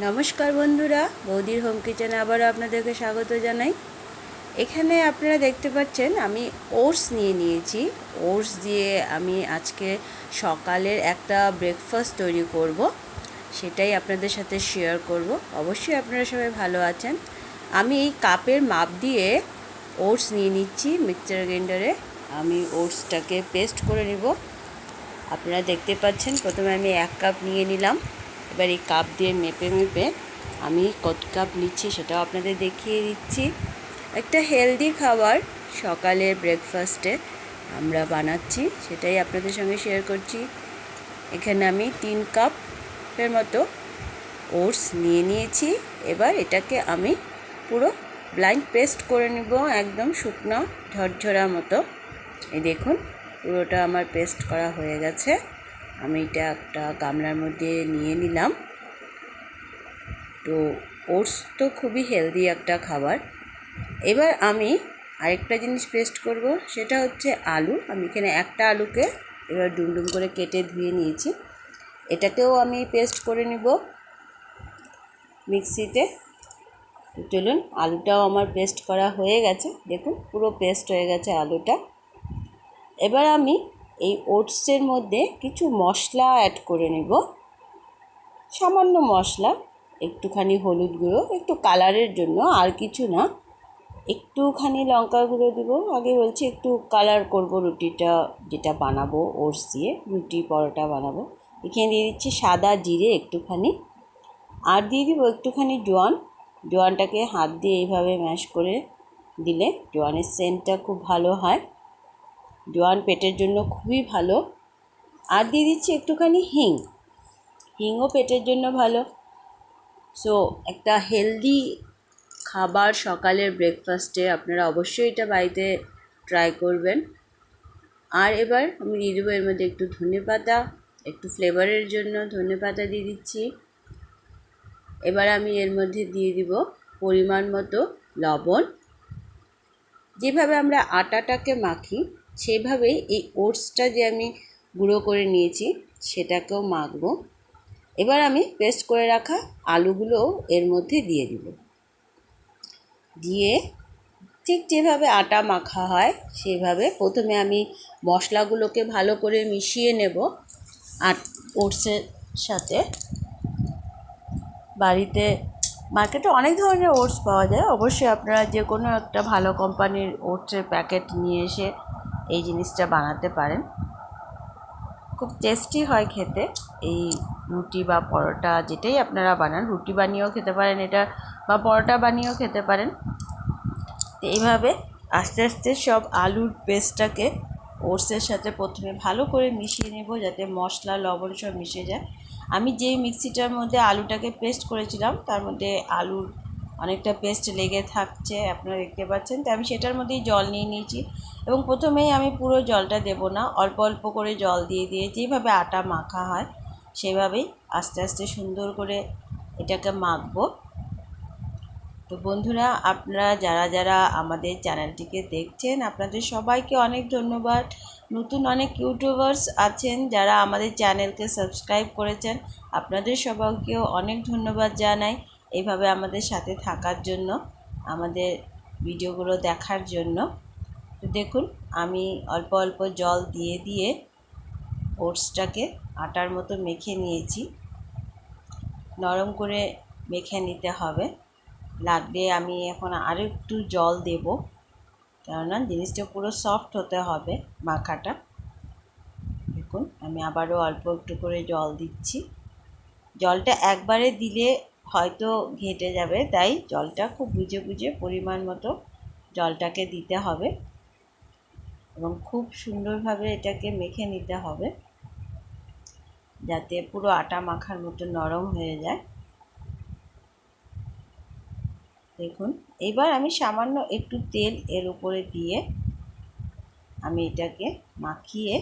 নমস্কার বন্ধুরা, বৌদির হোম কিচেনে আবারও আপনাদেরকে স্বাগত জানাই। এখানে আপনারা দেখতে পাচ্ছেন আমি ওটস নিয়ে নিয়েছি। ওটস দিয়ে আমি আজকে সকালের একটা ব্রেকফাস্ট তৈরি করব, সেটাই আপনাদের সাথে শেয়ার করব। অবশ্যই আপনারা সবাই ভালো আছেন। আমি এই কাপের মাপ দিয়ে ওটস নিয়ে নিচ্ছি মিক্সচার গ্রাইন্ডারে। আমি ওটসটাকে পেস্ট করে নিব। আপনারা দেখতে পাচ্ছেন প্রথমে আমি 1 কাপ নিয়ে নিলাম। এবার এই কাপ দিয়ে মেপে মেপে আমি কত কাপ নিচ্ছি সেটাও আপনাদের দেখিয়ে দিচ্ছি। একটা হেলদি খাবার সকালের ব্রেকফাস্টে আমরা বানাচ্ছি, সেটাই আপনাদের সঙ্গে শেয়ার করছি। এখানে আমি 3 কাপের মতো ওটস নিয়ে নিয়েছি। এবার এটাকে আমি পুরো ব্লাইন্ড পেস্ট করে নেব, একদম শুকনো ঝরঝরা মতো। এই দেখুন, পুরোটা আমার পেস্ট করা হয়ে গেছে। আমি এটা একটা গামলার মধ্যে নিয়ে নিলাম। তো ওটস তো খুবই হেলদি একটা খাবার। এবার আমি আরেকটা জিনিস পেস্ট করব, সেটা হচ্ছে আলু। আমি এখানে একটা আলুকে এবার ডুমডুম করে কেটে ধুয়ে নিয়েছি। এটাকেও আমি পেস্ট করে নিব মিক্সিতে। চলুন, আলুটাও আমার পেস্ট করা হয়ে গেছে। দেখুন, পুরো পেস্ট হয়ে গেছে আলুটা। এবার আমি এই ওটসের মধ্যে কিছু মশলা অ্যাড করে নেব, সামান্য মশলা, একটুখানি হলুদ গুঁড়ো, একটু কালারের জন্য, আর কিছু না। একটুখানি লঙ্কা গুঁড়ো দেবো। আগে বলছি একটু কালার করব রুটিটা, যেটা বানাবো ওটস দিয়ে, রুটি পরোটা বানাবো। এখানে দিয়ে দিচ্ছি সাদা জিরে একটুখানি, আর দিয়ে দিব একটুখানি জোয়ান। জোয়ানটাকে হাত দিয়ে এইভাবে ম্যাশ করে দিলে জোয়ানের সেন্টটা খুব ভালো হয়। জোয়ান পেটের জন্য খুবই ভালো। আর দিয়ে দিচ্ছি একটুখানি হিং। হিংও পেটের জন্য ভালো। সো একটা হেলদি খাবার সকালের ব্রেকফাস্টে আপনারা অবশ্যই এটা বাড়িতে ট্রাই করবেন। আর এবার আমি দিয়ে দেবো এর মধ্যে একটু ধনেপাতা, একটু ফ্লেভারের জন্য ধনেপাতা দিয়ে দিচ্ছি। এবার আমি এর মধ্যে দিয়ে দিব পরিমাণ মতো লবণ। যেভাবে আমরা আটাটাকে মাখি সেভাবেই এই ওটসটা যে আমি গুঁড়ো করে নিয়েছি সেটাকেও মাখবো। এবার আমি পেস্ট করে রাখা আলুগুলোও এর মধ্যে দিয়ে দিব। দিয়ে ঠিক যেভাবে আটা মাখা হয় সেভাবে প্রথমে আমি মশলাগুলোকে ভালো করে মিশিয়ে নেব আর ওটসের সাথে। বাড়িতে মার্কেটে অনেক ধরনের ওটস পাওয়া যায়। অবশ্যই আপনারা যে কোনো একটা ভালো কোম্পানির ওটসের প্যাকেট নিয়ে এসে এই জিনিসটা বানাতে পারেন। খুব টেস্টি হয় খেতে। এই রুটি বা পরোটা যেটাই আপনারা বানান, রুটি বানিয়েও খেতে পারেন এটা, বা পরোটা বানিয়েও খেতে পারেন। এইভাবে আস্তে আস্তে সব আলুর পেস্টটাকে ওটসের সাথে প্রথমে ভালো করে মিশিয়ে নেব, যাতে মশলা লবণ সব মিশে যায়। আমি যেই মিক্সিটার মধ্যে আলুটাকে পেস্ট করেছিলাম তার মধ্যে আলুর অনেকটা পেস্ট লেগে থাকছে, আপনারা দেখতে পাচ্ছেন। তো আমি সেটার মধ্যেই জল নিয়ে নিয়েছি, এবং প্রথমেই আমি পুরো জলটা দেব না, অল্প অল্প করে জল দিয়ে দিয়ে যেভাবে আটা মাখা হয় সেভাবেই আস্তে আস্তে সুন্দর করে এটাকে মাখবো। তো বন্ধুরা, আপনারা যারা যারা আমাদের চ্যানেলটিকে দেখছেন আপনাদের সবাইকে অনেক ধন্যবাদ। নতুন অনেক ইউটিউবার্স আছেন যারা আমাদের চ্যানেলকে সাবস্ক্রাইব করেছেন, আপনাদের সবাইকেও অনেক ধন্যবাদ জানাই এইভাবে আমাদের সাথে থাকার জন্য, আমাদের ভিডিওগুলো দেখার জন্য। তো দেখুন, আমি অল্প অল্প জল দিয়ে দিয়ে ওটসটাকে আটার মতো মেখে নিয়েছি। নরম করে মেখে নিতে হবে। লাগলে আমি এখন আরও একটু জল দেব, কেননা জিনিসটা পুরো সফট হতে হবে মাখাটা। দেখুন, আমি আবারও অল্প একটু করে জল দিচ্ছি। জলটা একবারে দিলে হয়তো ঘেটে যাবে, তাই জলটা খুব বুঝে বুঝে পরিমাণ মতো জলটাকে দিতে হবে, এবং খুব সুন্দরভাবে এটাকে মেখে নিতে হবে যাতে পুরো আটা মাখার মতো নরম হয়ে যায়। দেখুন, এবার আমি সামান্য একটু তেল এর উপরে দিয়ে আমি এটাকে মাখিয়ে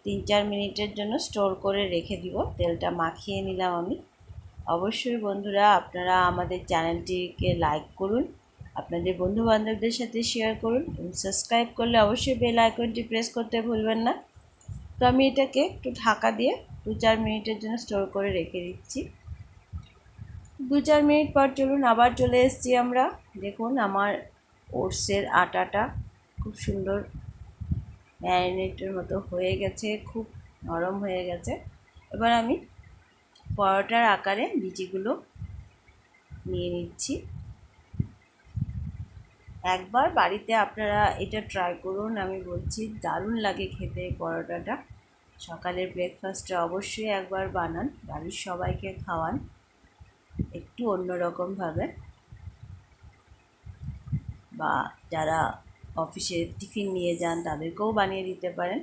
3-4 মিনিটের জন্য স্টোর করে রেখে দিব। তেলটা মাখিয়ে নিলাম আমি। অবশ্যই বন্ধুরা, আপনারা আমাদের চ্যানেলটিকে লাইক করুন, আপনাদের বন্ধুবান্ধবদের সাথে শেয়ার করুন, এবং সাবস্ক্রাইব করলে অবশ্যই বেল আইকনটি প্রেস করতে ভুলবেন না। তো আমি এটাকে একটু ঢাকা দিয়ে 2-4 মিনিটের জন্য স্টোর করে রেখে দিচ্ছি। 2-4 মিনিট পর চলুন আবার চলে এসেছি আমরা। দেখুন আমার ওটসের আটাটা খুব সুন্দর ম্যারিনেটের মতো হয়ে গেছে, খুব নরম হয়ে গেছে। এবার আমি পরোটার আকারে বিচিগুলো নিয়ে নিচ্ছি। একবার বাড়িতে আপনারা এটা ট্রাই করুন, আমি বলছি দারুণ লাগে খেতে এই পরোটাটা। সকালের ব্রেকফাস্টে অবশ্যই একবার বানান, বাড়ির সবাইকে খাওয়ান একটু অন্যরকমভাবে, বা যারা অফিসে টিফিন নিয়ে যান তাদেরকেও বানিয়ে দিতে পারেন।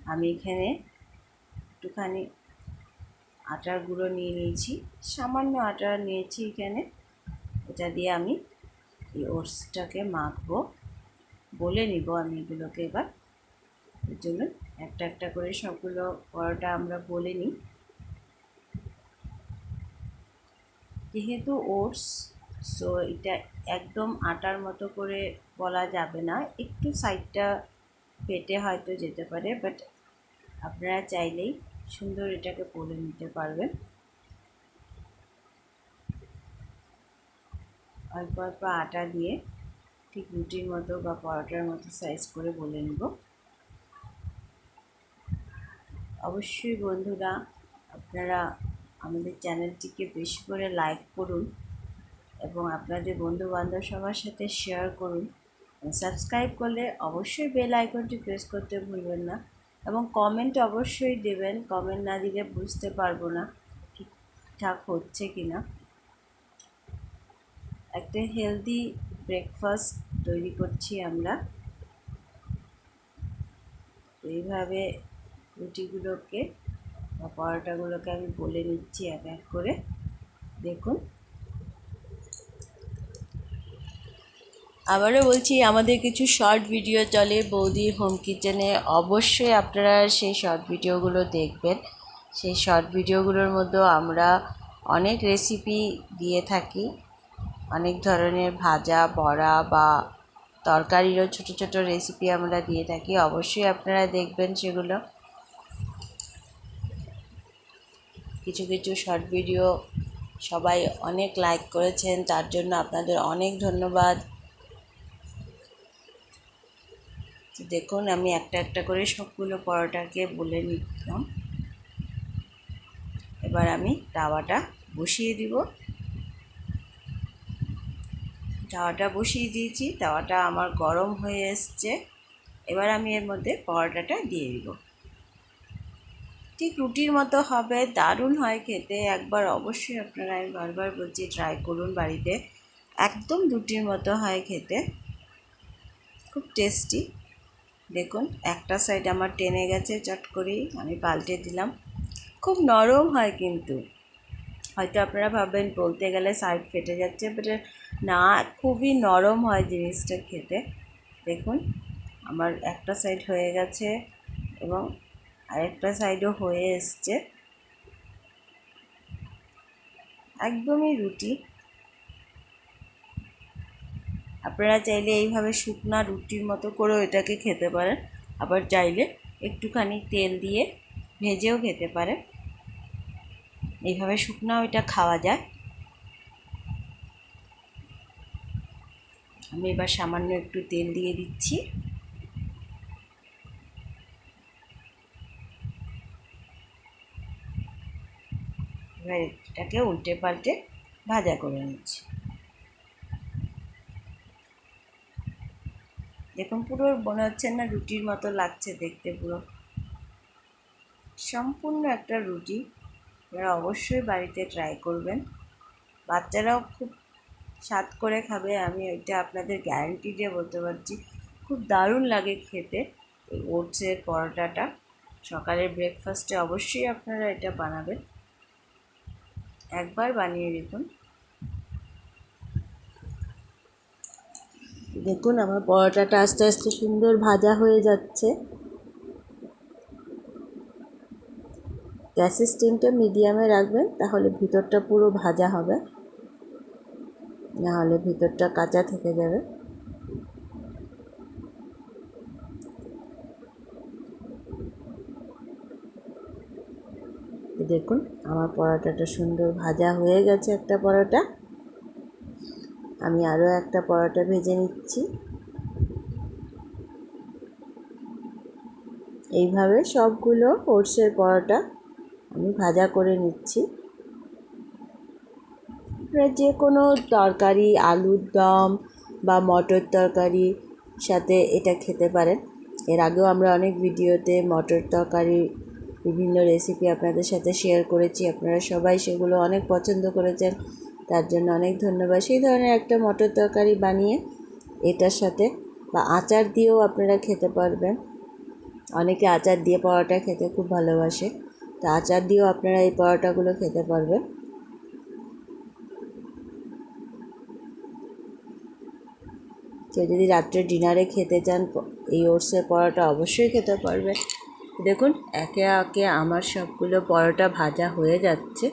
আমি এখানে একটুখানি আটার গুঁড়ো নিয়ে নিয়েছি, সামান্য আটা নিয়েছি এখানে। এটা দিয়ে আমি এই ওটসটাকে মাখবো, বলে নিব আমি এগুলোকে। এবার এর জন্য একটা একটা করে সবগুলো পরোটা আমরা বলে নিই। যেহেতু ওটস, সো এটা একদম আটার মতো করে বলা যাবে না, একটু সাইডটা ফেটে হয়তো যেতে পারে, বাট আপনারা চাইলেই সুন্দর এটাকে বলে নিতে পারবেন। অল্প অল্প আটা দিয়ে ঠিক রুটির মতো বা পরোটার মতো সাইজ করে বলে নেব। অবশ্যই বন্ধুরা আপনারা আমাদের চ্যানেলটিকে বেশি করে লাইক করুন এবং আপনাদের বন্ধুবান্ধব সবার সাথে শেয়ার করুন। সাবস্ক্রাইব করলে অবশ্যই বেল আইকনটি প্রেস করতে ভুলবেন না, এবং কমেন্ট অবশ্যই দেবেন। কমেন্ট না দিলে বুঝতে পারবো না ঠিকঠাক হচ্ছে কি না। একটা হেলদি ব্রেকফাস্ট তৈরি করছি আমরা। এইভাবে রুটিগুলোকে বা পরোটাগুলোকে আমি বলে নিচ্ছি এক এক করে। দেখুন, আবারও বলছি আমাদের কিছু শর্ট ভিডিও চলে বৌদির হোম কিচেনে, অবশ্যই আপনারা সেই শর্ট ভিডিওগুলো দেখবেন। সেই শর্ট ভিডিওগুলোর মধ্যেও আমরা অনেক রেসিপি দিয়ে থাকি, অনেক ধরনের ভাজা, বড়া বা তরকারিরও ছোট ছোট রেসিপি আমরা দিয়ে থাকি। অবশ্যই আপনারা দেখবেন সেগুলো। কিছু কিছু শর্ট ভিডিও সবাই অনেক লাইক করেছেন, তার জন্য আপনাদের অনেক ধন্যবাদ। দেখুন আমি একটা একটা করে সবগুলো পরোটাকে বলে নিলাম। এবার আমি তাওয়াটা বসিয়ে দিব। তাওয়াটা বসিয়ে দিয়েছি, তাওয়াটা আমার গরম হয়ে এসছে। এবার আমি এর মধ্যে পরোটাটা দিয়ে দিব। ঠিক রুটির মতো হবে, দারুণ হয় খেতে। একবার অবশ্যই আপনারা, আমি বারবার বলছি, ট্রাই করুন বাড়িতে। একদম রুটির মতো হয় খেতে, খুব টেস্টি। দেখুন একটা সাইড আমার টেনে গেছে, চট করেই আমি পাল্টে দিলাম। খুব নরম হয় কিন্তু, হয়তো আপনারা ভাববেন বলতে গেলে সাইড ফেটে যাচ্ছে, বাট না, খুবই নরম হয় জিনিসটা খেতে। দেখুন আমার একটা সাইড হয়ে গেছে এবং আরেকটা সাইডও হয়ে এসছে, একদমই রুটি। আপনারা চাইলে এইভাবে শুকনা রুটির মতো করেও এটাকে খেতে পারেন, আবার চাইলে একটুখানি তেল দিয়ে ভেজেও খেতে পারেন। এইভাবে শুকনাও এটা খাওয়া যায়। আমি এবার সামান্য একটু তেল দিয়ে দিচ্ছি। এবার এটাকে উল্টে পাল্টে ভাজা করে নিচ্ছি। দেখুন পুরো মনে হচ্ছে না রুটির মতো লাগছে দেখতে, পুরো সম্পূর্ণ একটা রুটি। আপনারা অবশ্যই বাড়িতে ট্রাই করবেন, বাচ্চারাও খুব স্বাদ করে খাবে, আমি এটা আপনাদের গ্যারান্টি দিয়ে বলতে পারছি। খুব দারুণ লাগে খেতে এই ওটসের পরোটাটা। সকালের ব্রেকফাস্টে অবশ্যই আপনারা এটা বানাবেন, একবার বানিয়ে দেখুন। দেখুন আমার পরোটাটা আস্তে আস্তে সুন্দর ভাজা হয়ে যাচ্ছে। গ্যাসের স্টিমটা মিডিয়ামে রাখবেন, তাহলে ভিতরটা পুরো ভাজা হবে, নাহলে ভিতরটা কাঁচা থেকে যাবে। দেখুন আমার পরোটাটা সুন্দর ভাজা হয়ে গেছে। একটা পরোটা আমি আরও একটা পরোটা ভেজে নিচ্ছি। এইভাবে সবগুলো ওটসের পরোটা আমি ভাজা করে নিচ্ছি। যে কোনো তরকারি, আলুর দম বা মটর তরকারি সাথে এটা খেতে পারেন। এর আগেও আমরা অনেক ভিডিওতে মটর তরকারি বিভিন্ন রেসিপি আপনাদের সাথে শেয়ার করেছি। আপনারা সবাই সেগুলো অনেক পছন্দ করেছেন, তার জন্য অনেক ধন্যবাদ। সেই ধরনের একটা মটর তরকারি বানিয়ে এটার সাথে বা আচার দিয়েও আপনারা খেতে পারবেন। অনেকে আচার দিয়ে পরোটা খেতে খুব ভালোবাসে, তো আচার দিয়েও আপনারা এই পরোটাগুলো খেতে পারবেন। কেউ যদি রাত্রে ডিনারে খেতে চান এই ওটসের পরোটা অবশ্যই খেতে পারবেন। দেখুন একে একে আমার সবগুলো পরোটা ভাজা হয়ে যাচ্ছে।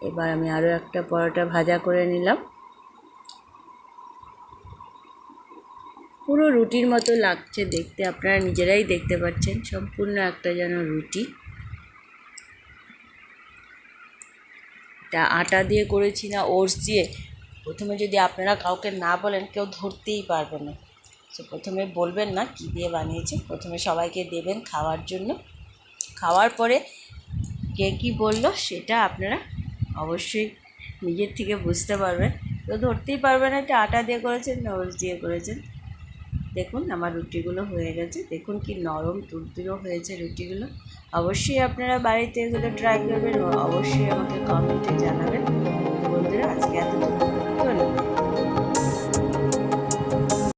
এবার আমি আরও একটা পরোটা ভাজা করে নিলাম। পুরো রুটির মতো লাগছে দেখতে, আপনারা নিজেরাই দেখতে পাচ্ছেন, সম্পূর্ণ একটা যেন রুটি। এটা আটা দিয়ে করেছি না ওটস দিয়ে, প্রথমে যদি আপনারা কাউকে না বলেন কেউ ধরতেই পারবে না। সে প্রথমে বলবেন না কী দিয়ে বানিয়েছে, প্রথমে সবাইকে দেবেন খাওয়ার জন্য। খাওয়ার পরে কে কী বললো সেটা আপনারা অবশ্যই নিজের থেকে বুঝতে পারবেন। তো ধরতেই পারবে না এটা আটা দিয়ে করেছেন না ওটস দিয়ে করেছেন। দেখুন আমার রুটিগুলো হয়ে গেছে, দেখুন কি নরম তুলতুলো হয়েছে রুটিগুলো। অবশ্যই আপনারা বাড়িতে এগুলো ট্রাই করবেন, অবশ্যই আমাকে কমেন্টে জানাবেন। তো বন্ধুরা আজকে এতটুকু।